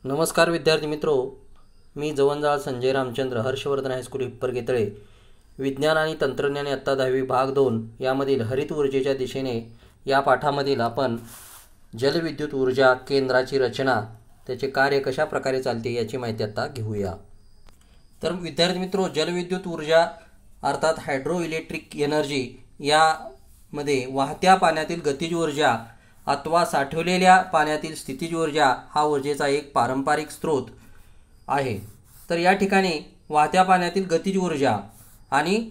नमस्कार विद्यार्थी मित्रो, मी जवंजाळ संजय रामचंद्र हर्षवर्धन हायस्कूल हिप्परगेतळे विज्ञान आणि तंत्रज्ञान इयत्ता 10वी भाग 2 यामधील हरित ऊर्जेच्या दिशेने या पाठामधील आपण जलविद्युत ऊर्जा केंद्राची रचना, त्याचे कार्य कशा प्रकारे चालते याची माहिती आता घेऊया। तर विद्यार्थी मित्रो, जलविद्युत ऊर्जा अर्थात हायड्रो इलेक्ट्रिक एनर्जी यामध्ये वाहत्या पाण्यातील गतिज ऊर्जा अथवा साठवलेल्या पाण्यातील स्थितिज ऊर्जा हा ऊर्जेचा एक पारंपरिक स्रोत आहे। तर या ठिकाणी वाहत्या पाण्यातील गतिज ऊर्जा आणि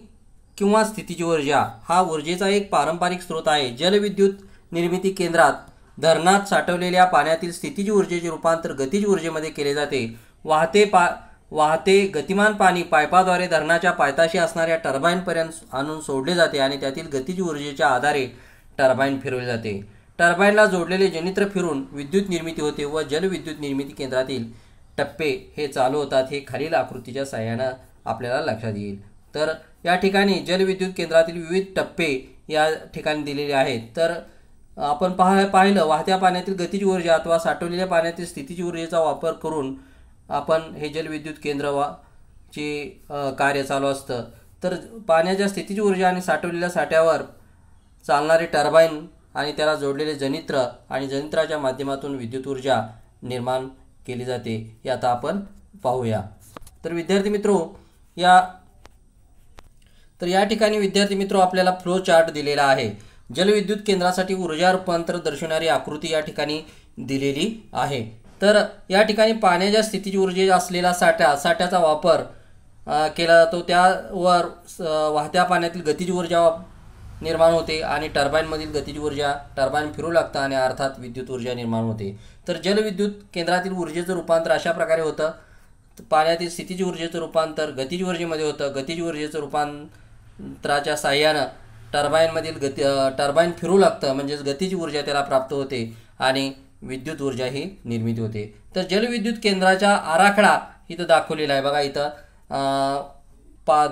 किंवा स्थितिज ऊर्जा हा ऊर्जेचा एक पारंपरिक स्रोत आहे। जलविद्युत निर्मिती केंद्रात धरणात साठवलेल्या पाण्यातील स्थितिज ऊर्जेचे रूपांतर गतिज ऊर्जेमध्ये केले जाते। वाहते गतिमान पाणी पाईपाद्वारे धरणाच्या पायथ्याशी असणाऱ्या टर्बाईनपर्यंत आणून सोडले जाते आणि त्यातील गतिज ऊर्जेच्या आधारे टर्बाईन फिरवले जाते। टर्बाईनला जोडलेले जनित्र फिरून विद्युत निर्मिती होते व जलविद्युत निर्मिती केंद्रातील टप्पे हे चालू होतात। हे खालील आकृतीच्या सहाय्याने आपल्याला लक्षात येईल। तर या ठिकाणी जलविद्युत केंद्रातील विविध टप्पे या ठिकाणी दिलेले आहेत। तर आपण पाहिलं वाहत्या पाण्यातील गतिज ऊर्जा अथवा साठवलेल्या पाण्यातील स्थितिज ऊर्जेचा वापर करून आपण हे जलविद्युत केंद्राचे कार्य चालू असतं। तर पाण्याच्या स्थितिज ऊर्जा आणि साठवलेल्या साठ्यावर चालणारे टर्बाईन आणि त्याला जोडलेले जनित्र आणि जनित्राच्या माध्यमातून विद्युत ऊर्जा निर्माण केली जाते हे आता आपण पाहूया। तर विद्यार्थी मित्रो, या ठिकाणी विद्यार्थी मित्रो आपल्याला फ्लो चार्ट दिलेला आहे। जलविद्युत केंद्रासाठी ऊर्जा रूपांतर दर्शवणारी आकृती या ठिकाणी दिलेली आहे। तर या ठिकाणी पाण्याच्या स्थितिज ऊर्जे असलेला साठ्याचा वापर केला जातो। त्यावर वाहत्या पाण्यातील गतिज ऊर्जा निर्माण होते आणि टर्बाईनमधील गतिज ऊर्जा टर्बाईन फिरू लागतं आणि अर्थात विद्युत ऊर्जा निर्माण होते। तर जलविद्युत केंद्रातील ऊर्जेचं रूपांतर अशा प्रकारे होतं। पाण्यातील स्थितिज ऊर्जेचं रूपांतर गतिज ऊर्जेमध्ये होतं। गतिज ऊर्जेचं रूपांतराच्या साहाय्यानं टर्बाईन फिरू लागतं, म्हणजेच गतिज ऊर्जा त्याला प्राप्त होते आणि विद्युत ऊर्जा ही निर्मिती होते। तर जलविद्युत केंद्राचा आराखडा इथं दाखवलेला आहे। बघा, इथं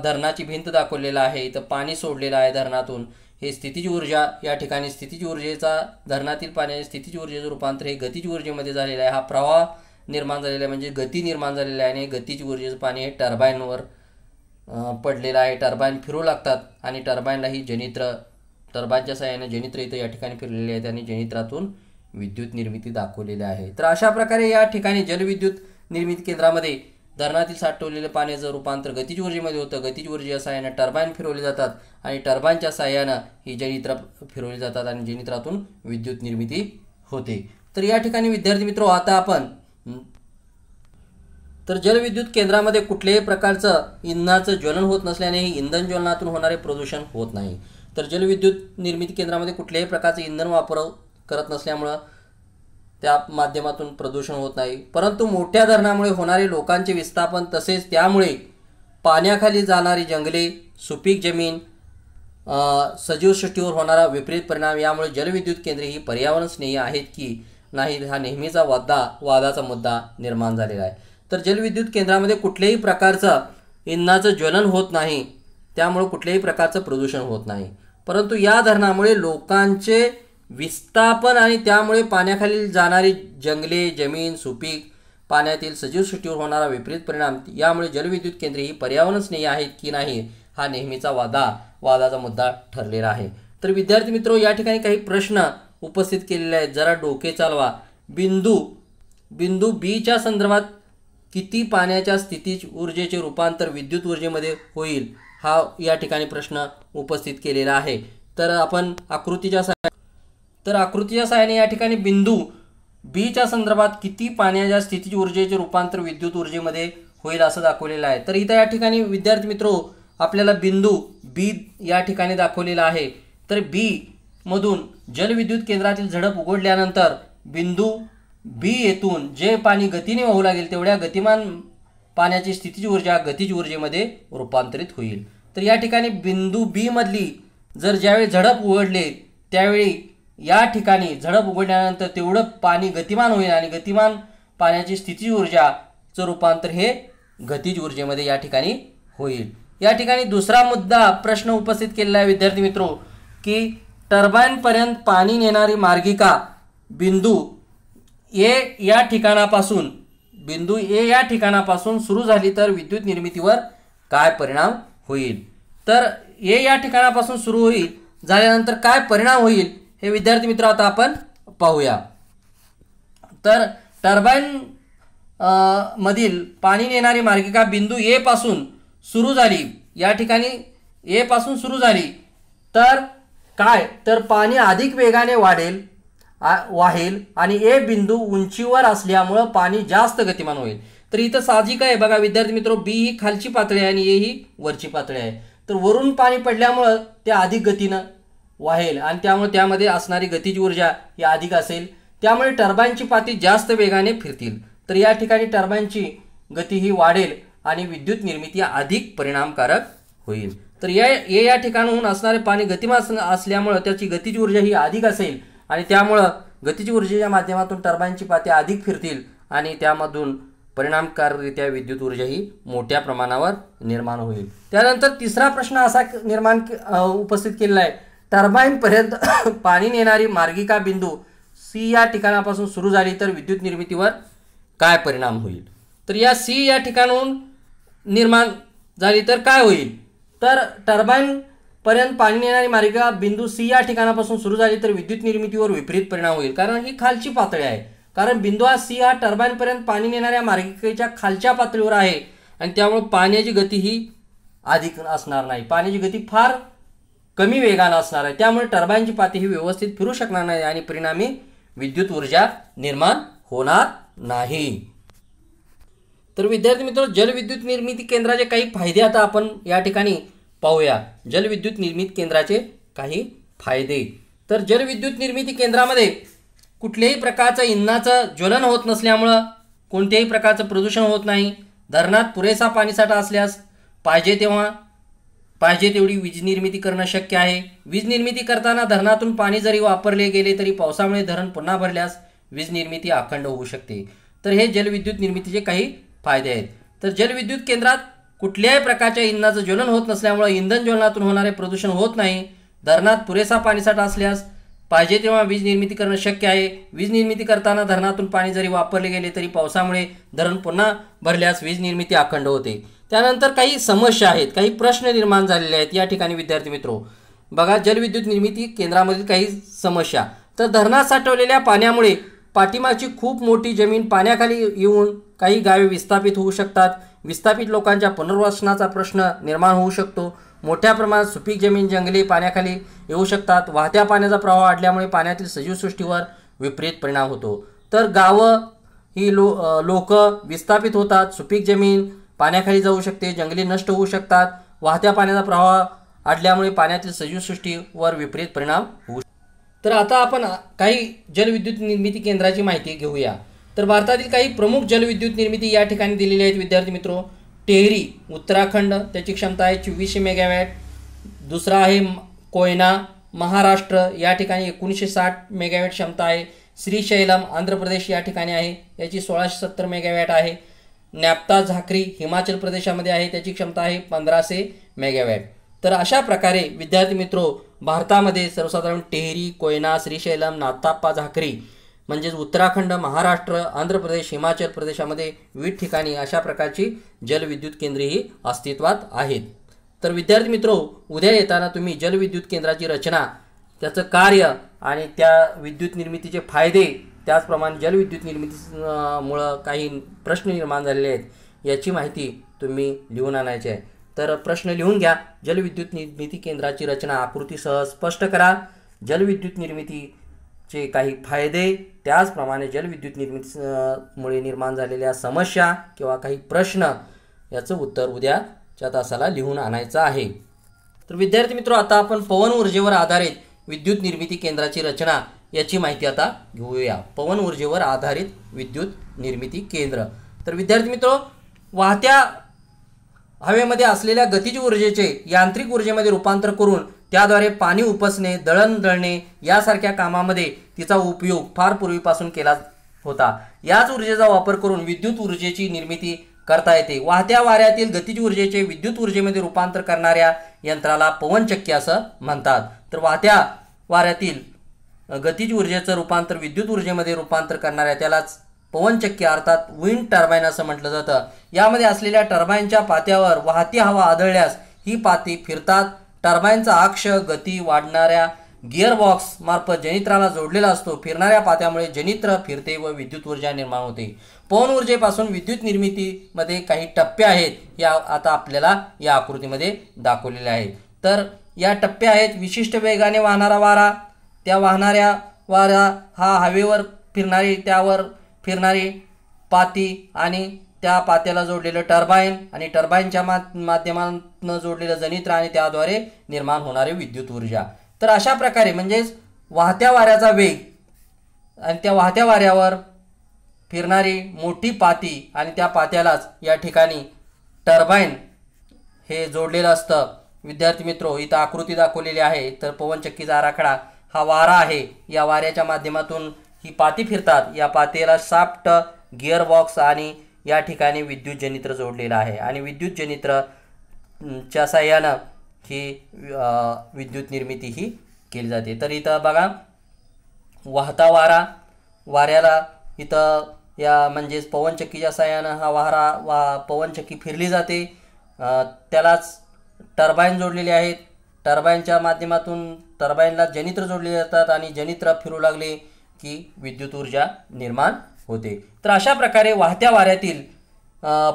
धरणाची भिंत दाखवलेला आहे, इथं पाणी सोडलेलं आहे धरणातून। हे स्थितिज ऊर्जा, या ठिकाणी स्थितिज ऊर्जेचा धरणातील पाण्याच्या स्थितिज ऊर्जेचं रूपांतर हे गतिज ऊर्जेमध्ये झालेलं आहे। हा प्रवाह निर्माण झालेला आहे, म्हणजे गती निर्माण झालेली आहे आणि गतिज ऊर्जेचं पाणी हे टर्बाईनवर पडलेलं आहे। टर्बाईन फिरू लागतात आणि टर्बाईनला ही टर्बाईनच्या सहाय्याने जनित्र इथं या ठिकाणी फिरलेले आहेत आणि जनित्रातून विद्युत निर्मिती दाखवलेली आहे। तर अशा प्रकारे या ठिकाणी जलविद्युत निर्मिती केंद्रामध्ये धरणातील साठवलेले पाण्याचं रूपांतर गतिज ऊर्जेमध्ये होतं। गतिज ऊर्जेच्या सहाय्याने टर्बाईन फिरवले जातात आणि टर्बाईनच्या सहाय्याने ही जनित्र फिरवली जातात आणि जनित्रातून विद्युत निर्मिती होते। तर या ठिकाणी विद्यार्थी मित्रो, आता आपण जलविद्युत केंद्रामध्ये कुठल्याही प्रकारचं इंधनाचं ज्वलन होत नसल्याने हे इंधन ज्वलनातून होणारे प्रदूषण होत नाही। तर जलविद्युत निर्मिती केंद्रामध्ये कुठल्याही प्रकारचं इंधन वापर करत नसल्यामुळं त्या माध्यमातून प्रदूषण होत नाही। परंतु मोठ्या धरणामुळे होणारे लोकांचे विस्थापन तसेच त्यामुळे पाण्याखाली जाणारी जंगले, सुपीक जमीन, सजीव सृष्टीवर होणारा विपरीत परिणाम यामुळे जलविद्युत केंद्रे ही पर्यावरण स्नेही आहेत की नाही हा नेहमीचा वादाचा मुद्दा निर्माण झालेला आहे। तर जलविद्युत केंद्रामध्ये कुठल्याही प्रकारचं इंधनाचं ज्वलन होत नाही, त्यामुळे कुठल्याही प्रकारचं प्रदूषण होत नाही। परंतु या धरणामुळे लोकांचे विस्थापन आणि त्यामुळे पाण्याखाली जाणारी जंगले, जमीन, सुपीक, पाण्यातील सजीव सृष्टीवर होणारा विपरीत परिणाम यामुळे जलविद्युत केंद्रे ही पर्यावरण स्नेही आहेत की नाही हा नेहमीचा वादाचा मुद्दा ठरलेला आहे। तर विद्यार्थी मित्रो, या ठिकाणी काही प्रश्न उपस्थित केलेले आहेत, जरा डोके चालवा। बिंदू बी च्या संदर्भात किती पाण्याच्या स्थितिज ऊर्जेचे रूपांतर विद्युत ऊर्जेमध्ये होईल हा या ठिकाणी प्रश्न उपस्थित केलेला आहे। तर आपण आकृतीच्या सहाय्याने या ठिकाणी बिंदू बी च्या संदर्भात किती पाण्याच्या स्थितिज ऊर्जेचे रूपांतर विद्युत ऊर्जेमध्ये होईल असं दाखवलेलं आहे। तर इथं या ठिकाणी विद्यार्थी मित्रो आपल्याला बिंदू बी या ठिकाणी दाखवलेला आहे। तर बी मधून जलविद्युत केंद्रातील झडप उघडल्यानंतर बिंदू बी येथून जे पाणी गतीने वाहू लागेल तेवढ्या गतिमान पाण्याची स्थितिज ऊर्जा गतिज ऊर्जेमध्ये रूपांतरित होईल। तर या ठिकाणी बिंदू बी मधली ज्यावेळी झडप उघडले त्यावेळी या ठिकाणी झडप उघडल्यानंतर तेवढं पाणी गतिमान होईल आणि गतिमान पाण्याची स्थितिज ऊर्जाचं रूपांतर हे गतिज ऊर्जेमध्ये या ठिकाणी होईल। या ठिकाणी दुसरा प्रश्न उपस्थित केलेला आहे विद्यार्थी मित्रो की टर्बाईनपर्यंत पाणी नेणारी मार्गिका बिंदू ए या ठिकाणापासून बिंदू ए या ठिकाणापासून सुरू झाली तर विद्युत निर्मितीवर काय परिणाम होईल? तर ए या ठिकाणापासून सुरू होईल झाल्यानंतर काय परिणाम होईल हे विद्यार्थी मित्र आता आपण पाहूया. तर टर्बाईन मधील पाणी नेणारी मार्गिका बिंदू ए पासून सुरू झाली, या ठिकाणी ए पासून सुरू झाली तर काय, तर पाणी अधिक वेगाने वाहेल आणि ए बिंदू उंचीवर असल्यामुळं पाणी जास्त गतिमान होईल. तर इथं साहजिक आहे बघा विद्यार्थी मित्र, बी ही खालची पातळी आहे आणि ए ही वरची पातळी आहे. तर वरून पाणी पडल्यामुळं ते अधिक गतीनं वाहेल आणि त्यामुळे त्यामध्ये असणारी गतीची ऊर्जा ही अधिक असेल, त्यामुळे टर्बाईनची पाती जास्त वेगाने फिरतील. तर या ठिकाणी टर्बाईनची गती ही वाढेल आणि विद्युत निर्मिती अधिक परिणामकारक होईल. तर या ठिकाणाहून असणारे पाणी गतिमान असल्यामुळं त्याची गतीची ऊर्जा ही अधिक असेल आणि त्यामुळं गतीची ऊर्जेच्या माध्यमातून टर्बाईनची पाती अधिक फिरतील आणि त्यामधून परिणामकारकरित्या विद्युत ऊर्जा ही मोठ्या प्रमाणावर निर्माण होईल. त्यानंतर तिसरा प्रश्न असा उपस्थित केलेला आहे, टर्बाईनपर्यंत पाणी नेणारी मार्गिका बिंदू सी या ठिकाणापासून सुरू झाली तर विद्युत निर्मितीवर काय परिणाम होईल? तर या सी या ठिकाणाहून निर्माण झाली तर काय होईल? तर टर्बाईन पर्यंत पाणी नेणारी मार्गिका बिंदू सी या ठिकाणापासून सुरू झाली तर विद्युत निर्मितीवर विपरीत परिणाम होईल, कारण ही खालची पातळी आहे. कारण बिंदू सी हा टर्बाईन पर्यंत पाणी नेणाऱ्या मार्गिकेच्या खालच्या पातळीवर आहे आणि त्यामुळे पाण्याची गती ही अधिक असणार नाही, पाण्याची गती फार कमी वेगाने असणार आहे. त्यामुळे टर्बाईनची पाती ही व्यवस्थित फिरू शकणार नाही आणि परिणामी विद्युत ऊर्जा निर्माण होणार नाही. तर विद्यार्थी मित्र, जलविद्युत निर्मिती केंद्राचे काही फायदे आता आपण या ठिकाणी पाहूया. जलविद्युत निर्मिती केंद्राचे काही फायदे. तर जलविद्युत निर्मिती केंद्रामध्ये कुठल्याही प्रकारचं इंधनाचं ज्वलन होत नसल्यामुळं कोणत्याही प्रकारचं प्रदूषण होत नाही. धरणात पुरेसा पाणीसाठा असल्यास पाहिजे तेवढी वीज निर्मिती करणं शक्य आहे. वीज निर्मिती करताना धरणातून पाणी जरी वापरले गेले तरी पावसामुळे धरण पुन्हा भरल्यास वीज निर्मिती अखंड होऊ शकते. तर हे जलविद्युत निर्मितीचे काही फायदे आहेत. तर जलविद्युत केंद्रात कुठल्याही प्रकारच्या इंधनाचं ज्वलन होत नसल्यामुळे इंधन ज्वलनातून होणारे प्रदूषण होत नाही. धरणात पुरेसा पाणीसाठा असल्यास पाहिजे तेव्हा वीज निर्मिती करणं शक्य आहे. वीज निर्मिती करताना धरणातून पाणी जरी वापरले गेले तरी पावसामुळे धरण पुन्हा भरल्यास वीज निर्मिती अखंड होते. त्यानंतर काही समस्या आहेत, काही प्रश्न निर्माण झालेले आहेत या ठिकाणी विद्यार्थी मित्रो. बघा, जलविद्युत निर्मिती केंद्रामधील काही समस्या. तर धरणात साठवलेल्या पाण्यामुळे पाठीमागची खूप मोठी जमीन पाण्याखाली येऊन काही गावे विस्थापित होऊ शकतात. विस्थापित लोकांच्या पुनर्वसनाचा प्रश्न निर्माण होऊ शकतो. मोठ्या प्रमाणात सुपीक जमीन, जंगले पाण्याखाली येऊ शकतात. वाहत्या पाण्याचा प्रवाह वाढल्यामुळे पाण्यातील सजीवसृष्टीवर विपरीत परिणाम होतो. तर गावं ही लोक विस्थापित होतात. सुपीक जमीन पाण्याखाली जाऊ शकते, जंगले नष्ट होऊ शकतात. वाहत्या पाण्याचा प्रवाह वाढल्यामुळे पाण्यातील सजीवसृष्टीवर विपरीत परिणाम होऊ शकतो. तर आता आपण काही जलविद्युत निर्मिती केंद्राची माहिती घेऊया. तर भारतातील काही प्रमुख जलविद्युत निर्मिती या ठिकाणी दिलेली आहेत विद्यार्थी मित्रो. टेहरी उत्तराखंड, त्याची क्षमता आहे 2400 मेगावॅट. दुसरा आहे कोयना महाराष्ट्र, या ठिकाणी 1960 मेगावॅट क्षमता आहे. श्रीशैलम आंध्र प्रदेश या ठिकाणी आहे, याची 1670 मेगावॅट आहे. नॅप्ता झाकरी हिमाचल प्रदेशामध्ये आहे, त्याची क्षमता आहे 1500 मेगावॅट. तर अशा प्रकारे विद्यार्थी मित्रो भारतामध्ये सर्वसाधारण टेहरी, कोयना, श्रीशैलम, नाथाप्पा झाकरी म्हणजेच उत्तराखंड, महाराष्ट्र, आंध्र प्रदेश, हिमाचल प्रदेशामध्ये विविध ठिकाणी अशा प्रकारची जलविद्युत केंद्रे ही अस्तित्वात आहेत. तर विद्यार्थी मित्रो, उद्या येताना तुम्ही जलविद्युत केंद्राची रचना, त्याचं कार्य आणि त्या विद्युत निर्मितीचे फायदे, त्याचप्रमाणे जलविद्युत निर्मितीमुळं काही प्रश्न निर्माण झालेले आहेत याची माहिती तुम्ही लिहून आणायची आहे. तर प्रश्न लिहून घ्या. जलविद्युत निर्मिती केंद्राची रचना आकृतीसह स्पष्ट करा. जलविद्युत निर्मितीचे काही फायदे, त्याचप्रमाणे जलविद्युत निर्मितीमुळे निर्माण झालेल्या समस्या किंवा काही प्रश्न याचं उत्तर उद्याच्या तासाला लिहून आणायचं आहे. तर विद्यार्थी मित्रो, आता आपण पवन ऊर्जेवर आधारित विद्युत निर्मिती केंद्राची रचना याची माहिती आता घेऊया. पवन ऊर्जेवर आधारित विद्युत निर्मिती केंद्र. तर विद्यार्थी मित्रो, वाहत्या हवेमध्ये असलेल्या गतिज ऊर्जेचे यांत्रिक ऊर्जेमध्ये रूपांतर करून त्याद्वारे पाणी उपसणे, दळण दळणे यासारख्या कामामध्ये तिचा उपयोग फार पूर्वीपासून केला होता. याच ऊर्जेचा वापर करून विद्युत ऊर्जेची निर्मिती करता येते. वाहत्या वाऱ्यातील गतिज ऊर्जेचे विद्युत ऊर्जेमध्ये रूपांतर करणाऱ्या यंत्राला पवनचक्की असं म्हणतात. तर वाहत्या वाऱ्यातील गतिज ऊर्जेचं रूपांतर विद्युत ऊर्जेमध्ये रूपांतर करणाऱ्या त्यालाच पवनचक्की अर्थात विंड टर्बाईन असं म्हटलं जातं. यामध्ये असलेल्या टर्बाईनच्या पात्यावर वाहती हवा आदळल्यास ही पाती फिरतात. टर्बाईनचा अक्ष गती वाढणाऱ्या गिअरबॉक्स मार्फत जनित्राला जोडलेला असतो. फिरणाऱ्या पात्यामुळे जनित्र फिरते व विद्युत ऊर्जा निर्माण होते. पवन ऊर्जेपासून विद्युत निर्मितीमध्ये काही टप्पे आहेत, या आता आपल्याला या आकृतीमध्ये दाखवलेले आहेत. तर या टप्पे आहेत: विशिष्ट वेगाने वाहणारा वारा, त्या वाहणाऱ्या वारा हा हवेवर फिरणारी, त्यावर फिरणारी पाती आणि त्या पात्याला जोडलेलं टर्बाईन आणि टर्बाईनच्या माध्यमातून जोडलेलं जनित्र आणि त्याद्वारे निर्माण होणारी विद्युत ऊर्जा. तर अशा प्रकारे म्हणजेच वाहत्या वाऱ्याचा वेग आणि त्या वाहत्या वाऱ्यावर फिरणारी मोठी पाती आणि त्या पात्यालाच या ठिकाणी टर्बाईन हे जोडलेलं असतं. विद्यार्थी मित्रो, इथं आकृती दाखवलेली आहे. तर पवनचक्कीचा आराखडा हा वारा आहे. या वाऱ्याच्या माध्यमातून ही पाती फिरतात. या पातेला शाफ्ट, गिअरबॉक्स आणि या ठिकाणी विद्युत जनित्र जोडलेलं आहे आणि विद्युत जनित्रच्या साहाय्यानं ही विद्युत निर्मिती ही केली जाते. तर इथं बघा, वाहता वाऱ्याला इथं या म्हणजेच पवनचक्कीच्या साहाय्यानं हा पवनचक्की फिरली जाते. त्यालाच टर्बाईन जोडलेले आहेत. टर्बाईनच्या माध्यमातून टर्बाईनला जनित्र जोडले जातात आणि जनित्र फिरू लागले की विद्युत ऊर्जा निर्माण होते. तर अशा प्रकारे वाहत्या वाऱ्यातील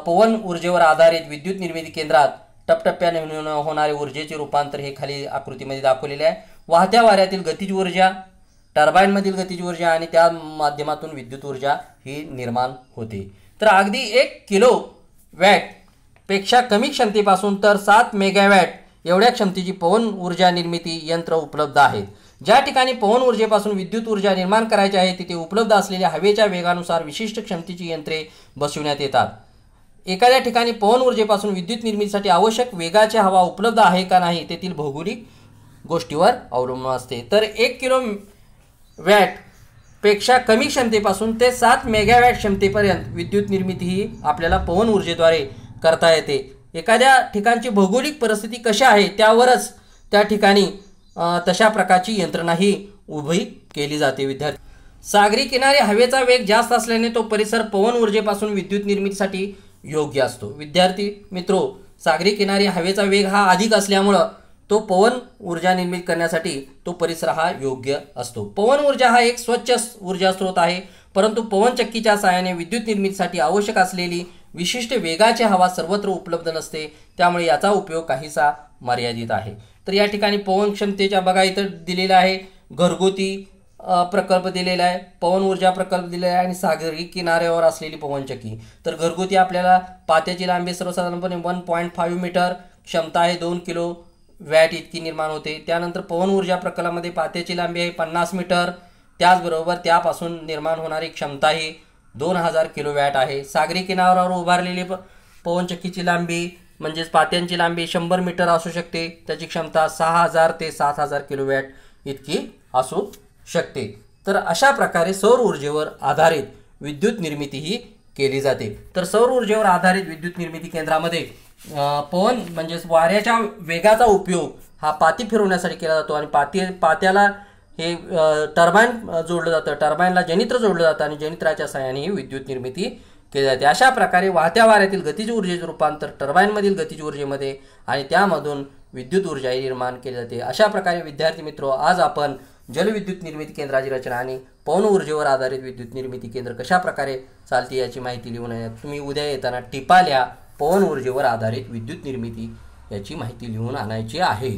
पवन ऊर्जेवर आधारित विद्युत निर्मिती केंद्रात टप्प्याटप्प्याने होणारे ऊर्जेचे रूपांतर हे खाली आकृतीमध्ये दाखवलेले आहे. वाहत्या वाऱ्यातील गतिज ऊर्जा, टर्बाईनमधील गतिज ऊर्जा आणि त्या माध्यमातून विद्युत ऊर्जा ही निर्माण होते. तर अगदी 1 किलोवॅट पेक्षा कमी क्षमतेपासून तर 7 मेगावॅट एवढ्या क्षमतेची पवन ऊर्जा निर्मिती यंत्र उपलब्ध आहेत. ज्या ठिकाणी पवन ऊर्जेपासून विद्युत ऊर्जा निर्माण करायची आहे तिथे उपलब्ध असलेल्या हवेच्या वेगानुसार विशिष्ट क्षमतेची यंत्रे बसविण्यात येतात. एखाद्या ठिकाणी पवन ऊर्जेपासून विद्युत निर्मितीसाठी आवश्यक वेगाची हवा उपलब्ध आहे का नाही तेथील भौगोलिक गोष्टीवर अवलंबून असते. तर 1 किलोवॅट पेक्षा कमी क्षमतेपासून ते 7 मेगावॅट क्षमतेपर्यंत विद्युत निर्मिती ही आपल्याला पवन ऊर्जेद्वारे करता येते. एखाद्या ठिकाणची भौगोलिक परिस्थिती कशी आहे त्यावरच त्या ठिकाणी तशा प्रकारची यंत्रणा ही उभी केली जाते. विद्यार्थी, सागरी किनारी हवेचा वेग जास्त असल्याने तो परिसर पवन ऊर्जेपासून विद्युत निर्मितीसाठी योग्य असतो. विद्यार्थी मित्रो, सागरी किनारी हवेचा वेग हा अधिक असल्यामुळं तो पवन ऊर्जा निर्मिती करण्यासाठी तो परिसर हा योग्य असतो. पवन ऊर्जा हा एक स्वच्छ ऊर्जा स्रोत आहे, परंतु पवनचक्कीच्या सहाय्याने विद्युत निर्मितीसाठी आवश्यक असलेली विशिष्ट वेगाची हवा सर्वत्र उपलब्ध नसते. त्यामुळे याचा उपयोग काहीसा मर्यादित आहे. तर या ठिकाणी पवन क्षमतेच्या बघा इथं दिलेला आहे, घरगुती प्रकल्प दिलेला आहे, पवन ऊर्जा प्रकल्प दिलेला आहे आणि सागरी किनाऱ्यावर असलेली पवनचक्की. तर घरगुती आपल्याला पात्याची लांबी सर्वसाधारणपणे 1.5 मीटर, क्षमता आहे 2 किलोवॅट इतकी निर्माण होते. त्यानंतर पवन ऊर्जा प्रकल्पामध्ये पात्याची लांबी आहे 50 मीटर, त्याचबरोबर त्यापासून निर्माण होणारी क्षमता ही 2000 किलोवॅट आहे. सागरी किनाऱ्यावर उभारलेली पवनचक्कीची लांबी म्हणजेच पात्यांची लांबी 100 मीटर असू शकते. त्याची क्षमता 6000 ते 7000 किलोवॅट इतकी असू शकते. तर अशा प्रकारे सौर ऊर्जेवर आधारित विद्युत निर्मिती ही केली जाते. तर सौर ऊर्जेवर आधारित विद्युत निर्मिती केंद्रामध्ये पवन म्हणजेच वाऱ्याच्या वेगाचा उपयोग हा पाती फिरवण्यासाठी केला जातो आणि पात्याला हे टर्बाईन जोडलं जातं, टर्बाईनला जनित्र जोडलं जातं आणि जनित्राच्या सहाय्याने ही विद्युत निर्मिती केली जाते. अशा प्रकारे वाहत्या वाऱ्यातील गतिज ऊर्जेचे रूपांतर टर्बाईनमधील गतिज ऊर्जेमध्ये आणि त्यामधून विद्युत ऊर्जा निर्माण केली जाते. अशा प्रकारे विद्यार्थी मित्रो, आज आपण जलविद्युत निर्मिती केंद्राची रचना आणि पवन ऊर्जेवर आधारित विद्युत निर्मिती केंद्र कशा प्रकारे चालते याची माहिती लिहून आहे. तुम्ही उद्या येताना टिपाल्या पवन ऊर्जेवर आधारित विद्युत निर्मिती याची माहिती लिहून आणायची आहे.